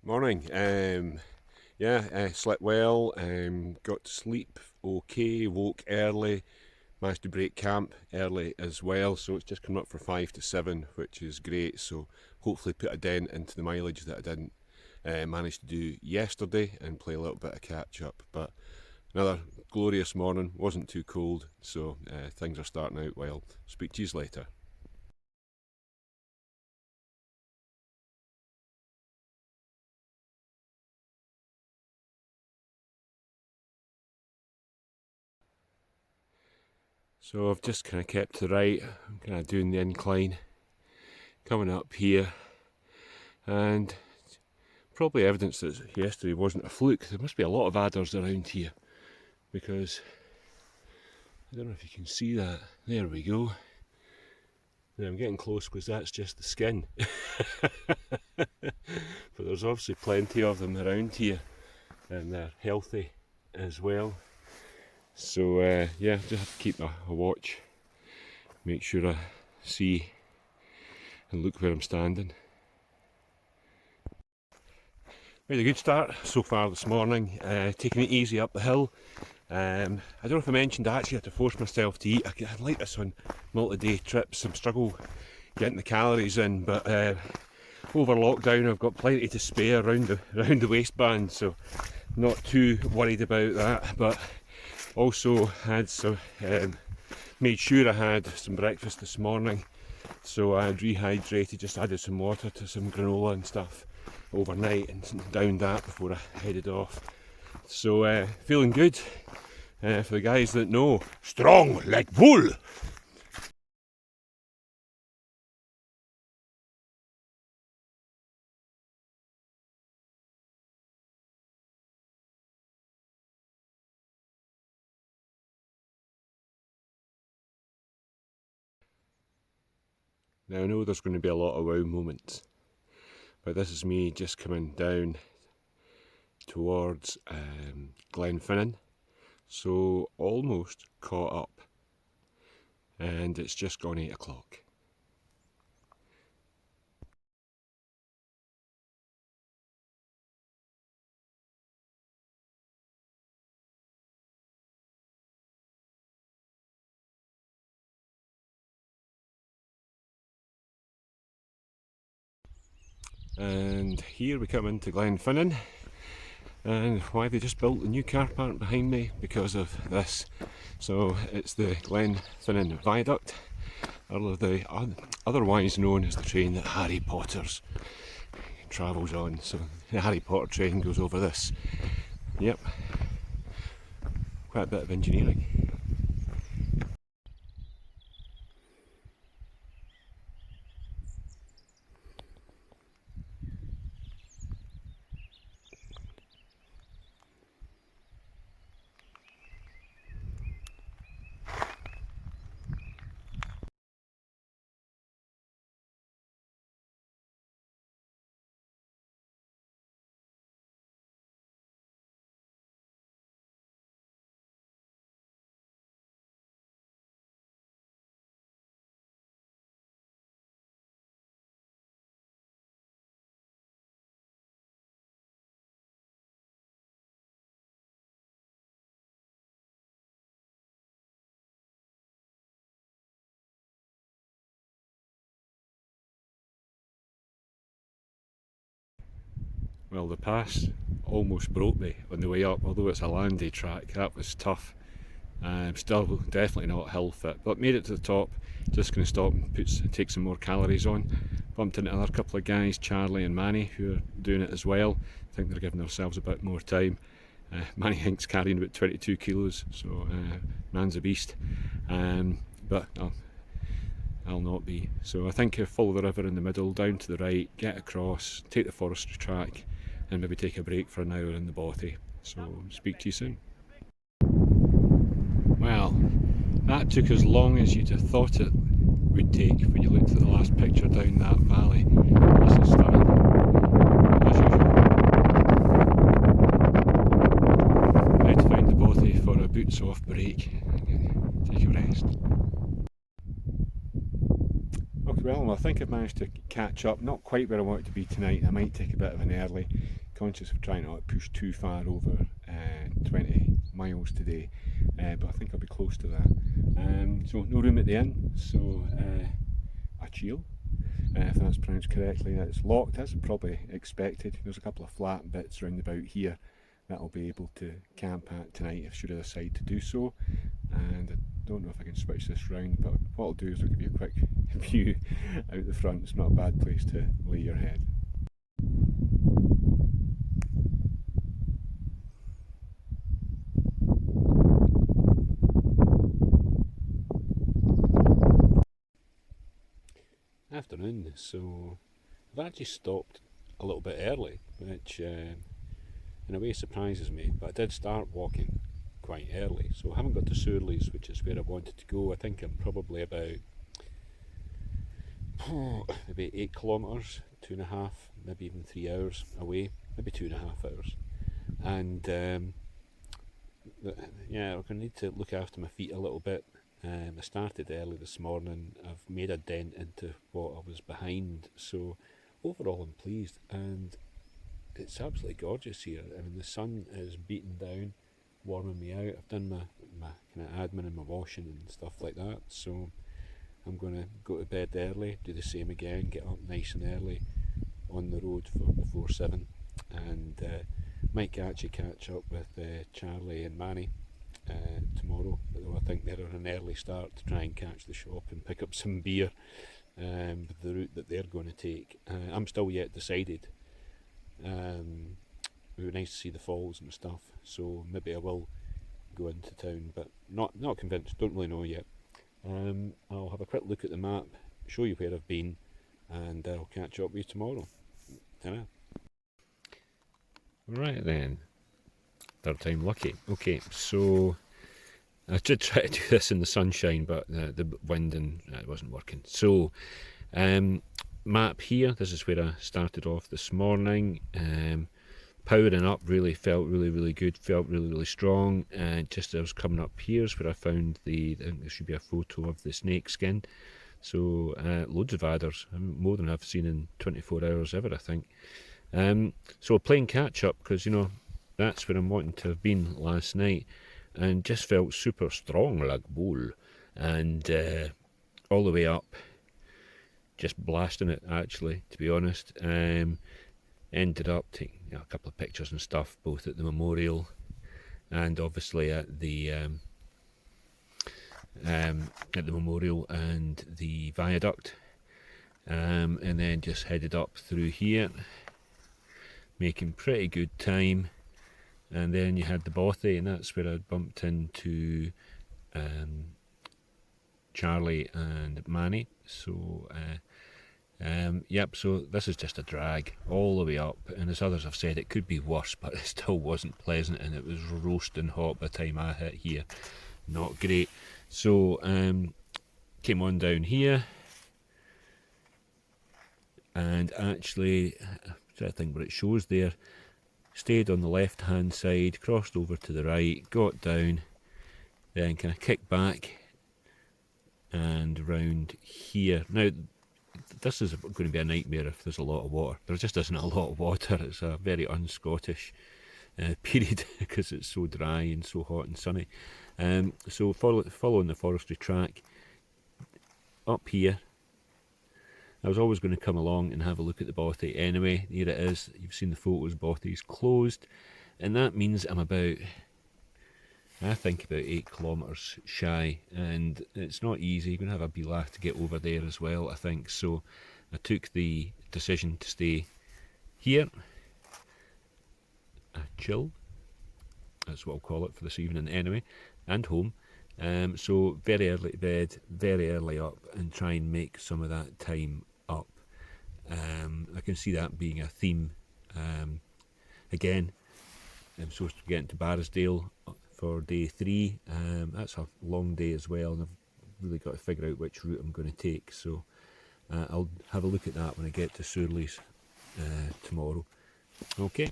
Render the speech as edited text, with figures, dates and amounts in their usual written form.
Morning. Slept well. Got to sleep okay. Woke early. Managed to break camp early as well. So it's just come up for 5 to 7, which is great. So hopefully put a dent into the mileage that I didn't manage to do yesterday and play a little bit of catch up. But another glorious morning. Wasn't too cold, so things are starting out well. Speak to you later. So I've just kind of kept to the right. I'm kind of doing the incline, coming up here, and probably evidence that yesterday wasn't a fluke. There must be a lot of adders around here because I don't know if you can see that. There we go. Now I'm getting close because that's just the skin. But there's obviously plenty of them around here and they're healthy as well. So just have to keep a watch, make sure I see and look where I'm standing. Made a good start so far this morning, taking it easy up the hill. I don't know if I mentioned I actually had to force myself to eat. I like this on multi-day trips. I struggle getting the calories in, but over lockdown I've got plenty to spare around the waistband, so not too worried about that. But also had some, made sure I had some breakfast this morning, so I had rehydrated, just added some water to some granola and stuff overnight and downed that before I headed off. So feeling good. For the guys that know, strong like bull. Now I know there's going to be a lot of wow moments, but this is me just coming down towards Glenfinnan, so almost caught up, and it's just gone 8 o'clock. And here we come into Glenfinnan, and why they just built a new car park behind me because of this. So it's the Glenfinnan Viaduct, otherwise known as the train that Harry Potter's travels on. So the Harry Potter train goes over this. Yep, quite a bit of engineering. Well, the pass almost broke me on the way up, although it's a landy track. That was tough. Still definitely not hill fit, but made it to the top. Just going to stop and take some more calories on. Bumped into another couple of guys, Charlie and Manny, who are doing it as well. I think they're giving themselves a bit more time. Manny Hink's carrying about 22 kilos, so man's a beast. But I'll not be. So I think I follow the river in the middle, down to the right, get across, take the forestry track, and maybe take a break for an hour in the bothy. So speak to you soon. Well, that took as long as you'd have thought it would take when you looked at the last picture down that valley. This is stunning, as usual. Now to find the bothy for a boots off break. Take a rest. Okay, well, I think think I've managed to catch up, not quite where I want it to be tonight. I might take a bit of an early, conscious of trying not to push too far over 20 miles today, but I think I'll be close to that. So no room at the inn, so a chill, if that's pronounced correctly. It's locked as probably expected. There's a couple of flat bits round about here that I'll be able to camp at tonight if should I decide to do so. And I don't know if I can switch this round, but what I'll do is I'll give you a quick view out the front. It's not a bad place to lay your head. Afternoon, so I've actually stopped a little bit early, which in a way surprises me, but I did start walking quite early, so I haven't got to Surleys, which is where I wanted to go. I think I'm probably about maybe 8 kilometres, 2.5, maybe even 3 hours away, maybe 2.5 hours. And yeah, I'm going to need to look after my feet a little bit. I started early this morning. I've made a dent into what I was behind, so overall I'm pleased, and it's absolutely gorgeous here. I mean, the sun is beating down, warming me out. I've done my kind of admin and my washing and stuff like that, so I'm going to go to bed early, do the same again, get up nice and early on the road for before 7, and might actually catch up with Charlie and Manny tomorrow, although I think they're on an early start to try and catch the shop and pick up some beer with the route that they're going to take. I'm still yet decided. It would be nice to see the falls and stuff, so maybe I will go into town, but not convinced, don't really know yet. I'll have a quick look at the map, show you where I've been, and I'll catch up with you tomorrow. Ta-ra. Right then, third time lucky. Okay, so I did try to do this in the sunshine, but the wind and it wasn't working. So map here, this is where I started off this morning. Powering up really felt really good, felt really strong, and just as I was coming up here is where I found I think there should be a photo of the snake skin. So loads of adders, more than I've seen in 24 hours ever, I think. So playing catch up, because you know that's where I'm wanting to have been last night, and just felt super strong like bull, and all the way up, just blasting it actually, to be honest. Ended up taking a couple of pictures and stuff, both at the memorial and obviously at the memorial and the viaduct, and then just headed up through here, making pretty good time. And then you had the bothy, and that's where I bumped into Charlie and Manny. So yep, so this is just a drag all the way up, and as others have said, it could be worse, but it still wasn't pleasant, and it was roasting hot by the time I hit here. Not great. So came on down here, and actually, I'm trying to think what it shows there. Stayed on the left hand side, crossed over to the right, got down, then kind of kicked back and round here. Now this is going to be a nightmare if there's a lot of water. There just isn't a lot of water. It's a very un-Scottish period because it's so dry and so hot and sunny. So following the forestry track up here, I was always going to come along and have a look at the bothy anyway. Here it is. You've seen the photos. Bothy's closed, and that means I'm about, I think, about 8 kilometres shy, and it's not easy. You're going to have a beelach to get over there as well, I think. So I took the decision to stay here, chill, that's what I'll call it for this evening anyway, and home. So very early to bed, very early up, and try and make some of that time up. I can see that being a theme. Again, I'm supposed to be getting to Barrisdale for day 3. That's a long day as well, and I've really got to figure out which route I'm going to take. So I'll have a look at that when I get to Surleys tomorrow. Okay.